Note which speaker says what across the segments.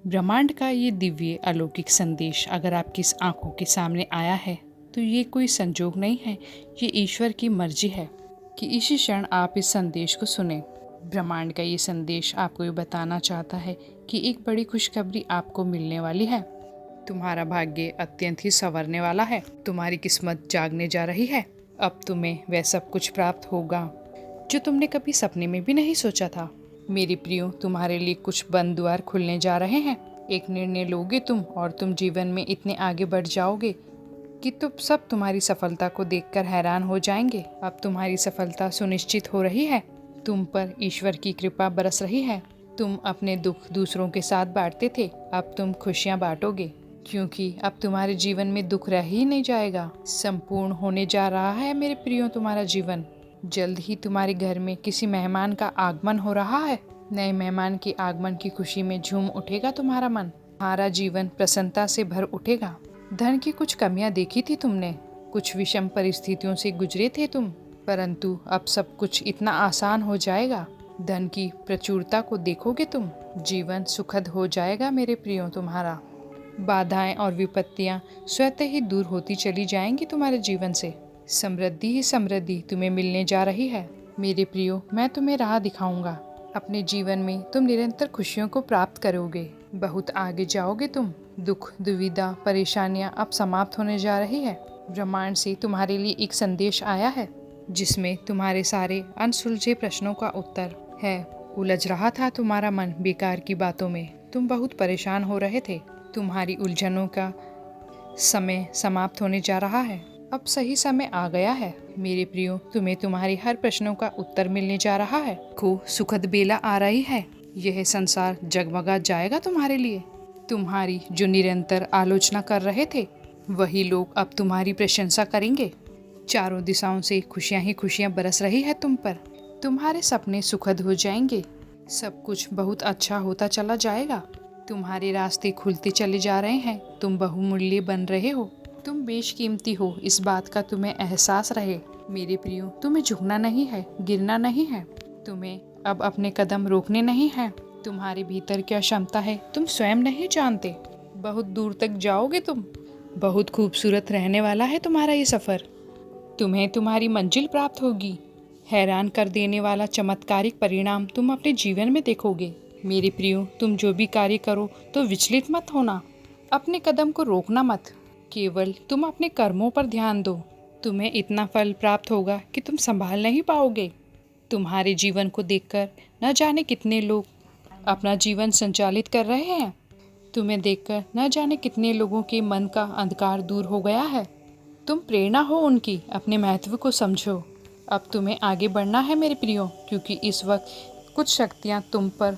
Speaker 1: ब्रह्मांड का ये दिव्य अलौकिक संदेश अगर आपकी आंखों के सामने आया है तो ये कोई संजोग नहीं है, ये ईश्वर की मर्जी है कि इसी क्षण आप इस संदेश को सुने। ब्रह्मांड का ये संदेश आपको ये बताना चाहता है कि एक बड़ी खुशखबरी आपको मिलने वाली है। तुम्हारा भाग्य अत्यंत ही संवरने वाला है, तुम्हारी किस्मत जागने जा रही है। अब तुम्हें वह सब कुछ प्राप्त होगा जो तुमने कभी सपने में भी नहीं सोचा था। मेरे प्रियो, तुम्हारे लिए कुछ बंद द्वार खुलने जा रहे हैं। एक निर्णय लोगे तुम और तुम जीवन में इतने आगे बढ़ जाओगे कि तुम सब तुम्हारी सफलता को देखकर हैरान हो जाएंगे। अब तुम्हारी सफलता सुनिश्चित हो रही है, तुम पर ईश्वर की कृपा बरस रही है। तुम अपने दुख दूसरों के साथ बांटते थे, अब तुम खुशियां बांटोगे, क्योंकि अब तुम्हारे जीवन में दुख रह ही नहीं जाएगा। संपूर्ण होने जा रहा है मेरे प्रियो तुम्हारा जीवन। जल्द ही तुम्हारे घर में किसी मेहमान का आगमन हो रहा है। नए मेहमान के आगमन की खुशी में झूम उठेगा तुम्हारा मन। तुम्हारा जीवन प्रसन्नता से भर उठेगा। धन की कुछ कमियां देखी थी तुमने, कुछ विषम परिस्थितियों से गुजरे थे तुम, परंतु अब सब कुछ इतना आसान हो जाएगा। धन की प्रचुरता को देखोगे तुम, जीवन सुखद हो जाएगा मेरे प्रियो तुम्हारा। बाधाएं और विपत्तियां स्वतः ही दूर होती चली जाएंगी तुम्हारे जीवन से। समृद्धि ही समृद्धि तुम्हें मिलने जा रही है मेरे प्रियो। मैं तुम्हें राह दिखाऊंगा। अपने जीवन में तुम निरंतर खुशियों को प्राप्त करोगे, बहुत आगे जाओगे तुम। दुख दुविधा परेशानियां अब समाप्त होने जा रही है। ब्रह्मांड से तुम्हारे लिए एक संदेश आया है जिसमें तुम्हारे सारे अनसुलझे प्रश्नों का उत्तर है। उलझ रहा था तुम्हारा मन बेकार की बातों में, तुम बहुत परेशान हो रहे थे। तुम्हारी उलझनों का समय समाप्त होने जा रहा है। अब सही समय आ गया है मेरे प्रियो, तुम्हें तुम्हारे हर प्रश्नों का उत्तर मिलने जा रहा है। सुखद बेला आ रही है। यह संसार जगमगा जाएगा तुम्हारे लिए। तुम्हारी जो निरंतर आलोचना कर रहे थे वही लोग अब तुम्हारी प्रशंसा करेंगे। चारों दिशाओं से खुशियां ही खुशियां बरस रही है तुम पर। तुम्हारे सपने सुखद हो जाएंगे। सब कुछ बहुत अच्छा होता चला जाएगा। तुम्हारे रास्ते खुलते चले जा रहे हैं। तुम बहुमूल्य बन रहे हो, तुम बेशकीमती हो, इस बात का तुम्हें एहसास रहे मेरे प्रियो। तुम्हें झुकना नहीं है, गिरना नहीं है, तुम्हें अब अपने कदम रोकने नहीं है। तुम्हारे भीतर क्या क्षमता है तुम स्वयं नहीं जानते। बहुत दूर तक जाओगे तुम। बहुत खूबसूरत रहने वाला है तुम्हारा ये सफ़र। तुम्हें तुम्हारी मंजिल प्राप्त होगी। हैरान कर देने वाला चमत्कारिक परिणाम तुम अपने जीवन में देखोगे मेरे प्रियो। तुम जो भी कार्य करो तो विचलित मत होना, अपने कदम को रोकना मत। केवल तुम अपने कर्मों पर ध्यान दो। तुम्हें इतना फल प्राप्त होगा कि तुम संभाल नहीं पाओगे। तुम्हारे जीवन को देखकर न जाने कितने लोग अपना जीवन संचालित कर रहे हैं। तुम्हें देखकर न जाने कितने लोगों के मन का अंधकार दूर हो गया है। तुम प्रेरणा हो उनकी, अपने महत्व को समझो। अब तुम्हें आगे बढ़ना है मेरे प्रियो, क्योंकि इस वक्त कुछ शक्तियाँ तुम पर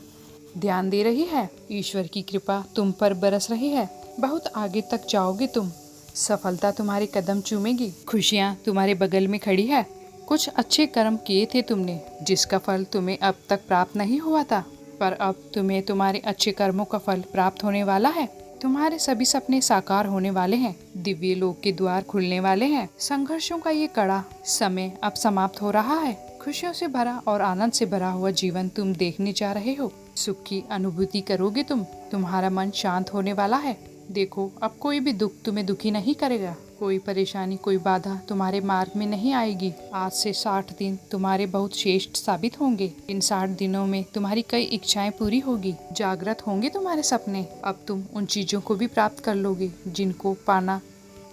Speaker 1: ध्यान दे रही है। ईश्वर की कृपा तुम पर बरस रही है। बहुत आगे तक जाओगे तुम। सफलता तुम्हारे कदम चूमेगी। खुशियाँ तुम्हारे बगल में खड़ी है। कुछ अच्छे कर्म किए थे तुमने जिसका फल तुम्हें अब तक प्राप्त नहीं हुआ था, पर अब तुम्हें तुम्हारे अच्छे कर्मों का फल प्राप्त होने वाला है। तुम्हारे सभी सपने साकार होने वाले हैं। दिव्य लोक के द्वार खुलने वाले हैं। संघर्षों का ये कड़ा समय अब समाप्त हो रहा है। खुशियों से भरा और आनंद से भरा हुआ जीवन तुम देखने जा रहे हो। सुख की अनुभूति करोगे तुम। तुम्हारा मन शांत होने वाला है। देखो, अब कोई भी दुख तुम्हें दुखी नहीं करेगा। कोई परेशानी कोई बाधा तुम्हारे मार्ग में नहीं आएगी। आज से 60 दिन तुम्हारे बहुत श्रेष्ठ साबित होंगे। इन 60 दिनों में तुम्हारी कई इच्छाएं पूरी होगी। जागृत होंगे तुम्हारे सपने। अब तुम उन चीजों को भी प्राप्त कर लोगे जिनको पाना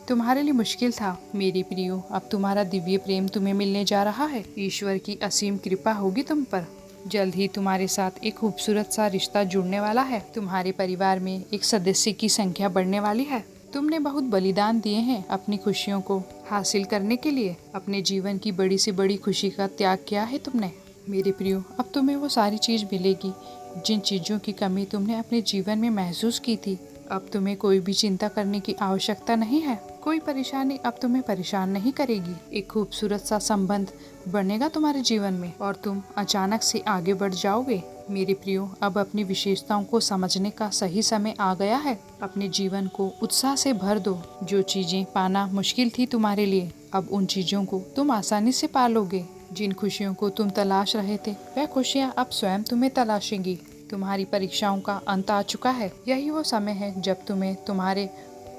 Speaker 1: तुम्हारे लिए मुश्किल था मेरे प्रियो। अब तुम्हारा दिव्य प्रेम तुम्हें मिलने जा रहा है। ईश्वर की असीम कृपा होगी तुम पर। जल्द ही तुम्हारे साथ एक खूबसूरत सा रिश्ता जुड़ने वाला है। तुम्हारे परिवार में एक सदस्य की संख्या बढ़ने वाली है। तुमने बहुत बलिदान दिए हैं अपनी खुशियों को हासिल करने के लिए। अपने जीवन की बड़ी से बड़ी खुशी का त्याग किया है तुमने मेरे प्रियो। अब तुम्हें वो सारी चीज़ मिलेगी जिन चीज़ों की कमी तुमने अपने जीवन में महसूस की थी। अब तुम्हें कोई भी चिंता करने की आवश्यकता नहीं है। कोई परेशानी अब तुम्हें परेशान नहीं करेगी। एक खूबसूरत सा संबंध बनेगा तुम्हारे जीवन में और तुम अचानक से आगे बढ़ जाओगे मेरे प्रियो। अब अपनी विशेषताओं को समझने का सही समय आ गया है। अपने जीवन को उत्साह से भर दो। जो चीजें पाना मुश्किल थी तुम्हारे लिए, अब उन चीजों को तुम आसानी से पा लोगे। जिन खुशियों को तुम तलाश रहे थे वह खुशियाँ अब स्वयं तुम्हें तलाशेंगी। तुम्हारी परीक्षाओं का अंत आ चुका है। यही वो समय है जब तुम्हें तुम्हारे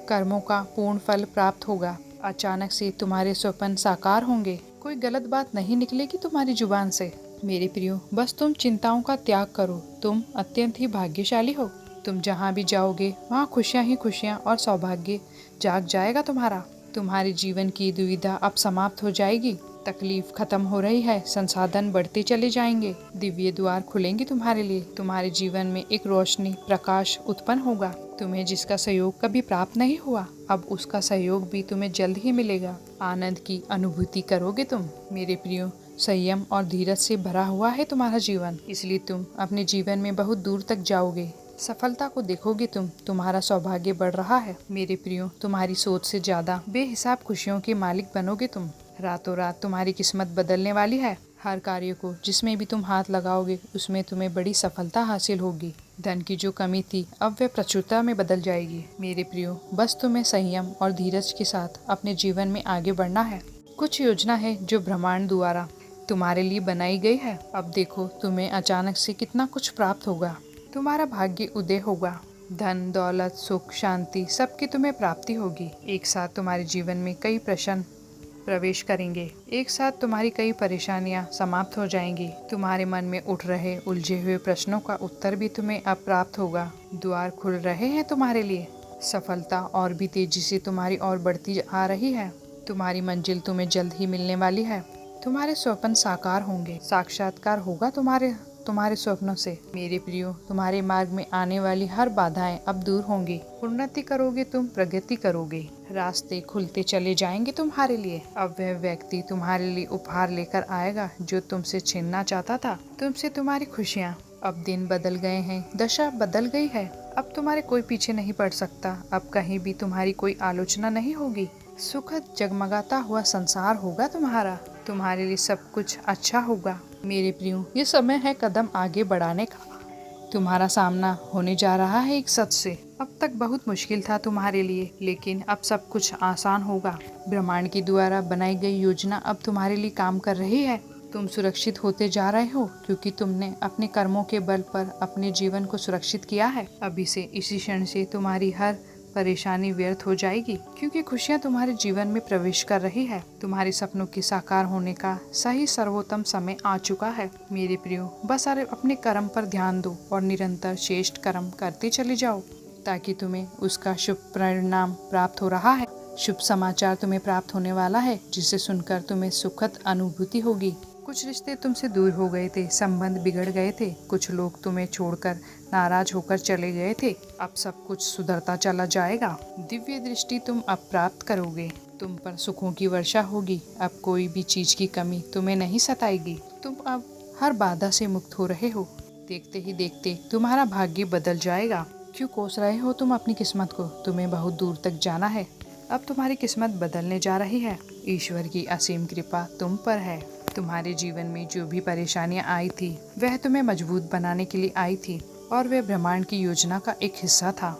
Speaker 1: कर्मों का पूर्ण फल प्राप्त होगा। अचानक से तुम्हारे स्वप्न साकार होंगे। कोई गलत बात नहीं निकलेगी तुम्हारी जुबान से। मेरे प्रियो, बस तुम चिंताओं का त्याग करो। तुम अत्यंत ही भाग्यशाली हो। तुम जहाँ भी जाओगे वहाँ खुशियाँ ही खुशियाँ और सौभाग्य जाग जाएगा तुम्हारा। तुम्हारे जीवन की दुविधा अब समाप्त हो जाएगी। तकलीफ खत्म हो रही है, संसाधन बढ़ते चले जाएंगे, दिव्य द्वार खुलेंगे तुम्हारे लिए। तुम्हारे जीवन में एक रोशनी प्रकाश उत्पन्न होगा। तुम्हें जिसका सहयोग कभी प्राप्त नहीं हुआ, अब उसका सहयोग भी तुम्हें जल्द ही मिलेगा। आनंद की अनुभूति करोगे तुम। मेरे प्रियो, संयम और धीरज से भरा हुआ है तुम्हारा जीवन, इसलिए तुम अपने जीवन में बहुत दूर तक जाओगे। सफलता को देखोगे तुम। तुम्हारा सौभाग्य बढ़ रहा है। मेरे प्रियो, तुम्हारी सोच से ज्यादा बेहिसाब खुशियों के मालिक बनोगे तुम। रातों रात तुम्हारी किस्मत बदलने वाली है। हर कार्य को जिसमें भी तुम हाथ लगाओगे उसमें तुम्हें बड़ी सफलता हासिल होगी। धन की जो कमी थी अब वह प्रचुरता में बदल जाएगी। मेरे प्रियो, बस तुम्हें संयम और धीरज के साथ अपने जीवन में आगे बढ़ना है। कुछ योजना है जो ब्रह्मांड द्वारा तुम्हारे लिए बनाई गई है। अब देखो तुम्हें अचानक से कितना कुछ प्राप्त होगा। तुम्हारा भाग्य उदय होगा। धन, दौलत, सुख, शांति सबकी तुम्हें प्राप्ति होगी। एक साथ तुम्हारे जीवन में कई प्रश्न प्रवेश करेंगे। एक साथ तुम्हारी कई परेशानियां समाप्त हो जाएंगी। तुम्हारे मन में उठ रहे उलझे हुए प्रश्नों का उत्तर भी तुम्हें अब प्राप्त होगा। द्वार खुल रहे हैं तुम्हारे लिए। सफलता और भी तेजी से तुम्हारी ओर बढ़ती आ रही है। तुम्हारी मंजिल तुम्हें जल्द ही मिलने वाली है। तुम्हारे स्वप्न साकार होंगे। साक्षात्कार होगा तुम्हारे स्वप्नों से। मेरे प्रियो, तुम्हारे मार्ग में आने वाली हर बाधाएं अब दूर होंगी। उन्नति करोगे तुम, प्रगति करोगे। रास्ते खुलते चले जाएंगे तुम्हारे लिए। अब वह व्यक्ति तुम्हारे लिए उपहार लेकर आएगा जो तुमसे छीनना चाहता था। तुमसे तुम्हारी खुशियाँ। अब दिन बदल गए हैं, दशा बदल गई है। अब तुम्हारे कोई पीछे नहीं पड़ सकता। अब कहीं भी तुम्हारी कोई आलोचना नहीं होगी। सुखद जगमगाता हुआ संसार होगा तुम्हारा। तुम्हारे लिए सब कुछ अच्छा होगा। मेरे प्रियो, ये समय है कदम आगे बढ़ाने का। तुम्हारा सामना होने जा रहा है एक सच से। अब तक बहुत मुश्किल था तुम्हारे लिए, लेकिन अब सब कुछ आसान होगा। ब्रह्मांड के द्वारा बनाई गई योजना अब तुम्हारे लिए काम कर रही है। तुम सुरक्षित होते जा रहे हो क्योंकि तुमने अपने कर्मों के बल पर अपने जीवन को सुरक्षित किया है। अभी से इसी क्षण से तुम्हारी हर परेशानी व्यर्थ हो जाएगी क्योंकि खुशियाँ तुम्हारे जीवन में प्रवेश कर रही है। तुम्हारे सपनों के साकार होने का सही सर्वोत्तम समय आ चुका है। मेरे प्रियो, बस अपने कर्म पर ध्यान दो और निरंतर श्रेष्ठ कर्म करते चले जाओ ताकि तुम्हें उसका शुभ परिणाम प्राप्त हो रहा है। शुभ समाचार तुम्हें प्राप्त होने वाला है जिसे सुनकर तुम्हें सुखद अनुभूति होगी। कुछ रिश्ते तुमसे दूर हो गए थे, संबंध बिगड़ गए थे, कुछ लोग तुम्हें छोड़कर नाराज होकर चले गए थे। अब सब कुछ सुधरता चला जाएगा। दिव्य दृष्टि तुम अब प्राप्त करोगे। तुम पर सुखों की वर्षा होगी। अब कोई भी चीज की कमी तुम्हें नहीं सताएगी। तुम अब हर बाधा से मुक्त हो रहे हो। देखते ही देखते तुम्हारा भाग्य बदल जाएगा। क्यों कोस रहे हो तुम अपनी किस्मत को? तुम्हें बहुत दूर तक जाना है। अब तुम्हारी किस्मत बदलने जा रही है। ईश्वर की असीम कृपा तुम पर है। तुम्हारे जीवन में जो भी परेशानियां आई थी वह तुम्हें मजबूत बनाने के लिए आई थी और वह ब्रह्मांड की योजना का एक हिस्सा था।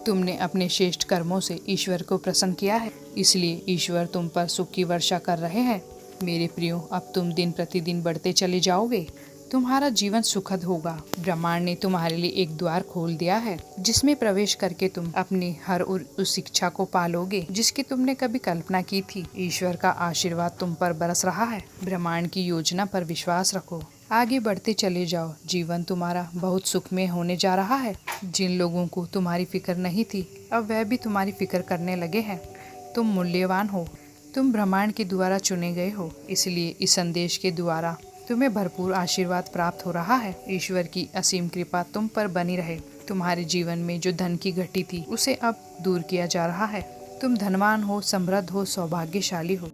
Speaker 1: तुमने अपने श्रेष्ठ कर्मों से ईश्वर को प्रसन्न किया है, इसलिए ईश्वर तुम पर सुख की वर्षा कर रहे हैं। मेरे प्रियो, अब तुम दिन प्रतिदिन बढ़ते चले जाओगे। तुम्हारा जीवन सुखद होगा। ब्रह्मांड ने तुम्हारे लिए एक द्वार खोल दिया है जिसमें प्रवेश करके तुम अपनी हर उस इच्छा को पालोगे जिसकी तुमने कभी कल्पना की थी। ईश्वर का आशीर्वाद तुम पर बरस रहा है। ब्रह्मांड की योजना पर विश्वास रखो। आगे बढ़ते चले जाओ। जीवन तुम्हारा बहुत सुखमय होने जा रहा है। जिन लोगों को तुम्हारी फिक्र नहीं थी अब वह भी तुम्हारी फिक्र करने लगे हैं। तुम मूल्यवान हो। तुम ब्रह्मांड के द्वारा चुने गए हो, इसलिए इस संदेश के द्वारा तुम्हें भरपूर आशीर्वाद प्राप्त हो रहा है। ईश्वर की असीम कृपा तुम पर बनी रहे। तुम्हारे जीवन में जो धन की घटी थी उसे अब दूर किया जा रहा है। तुम धनवान हो, समृद्ध हो, सौभाग्यशाली हो।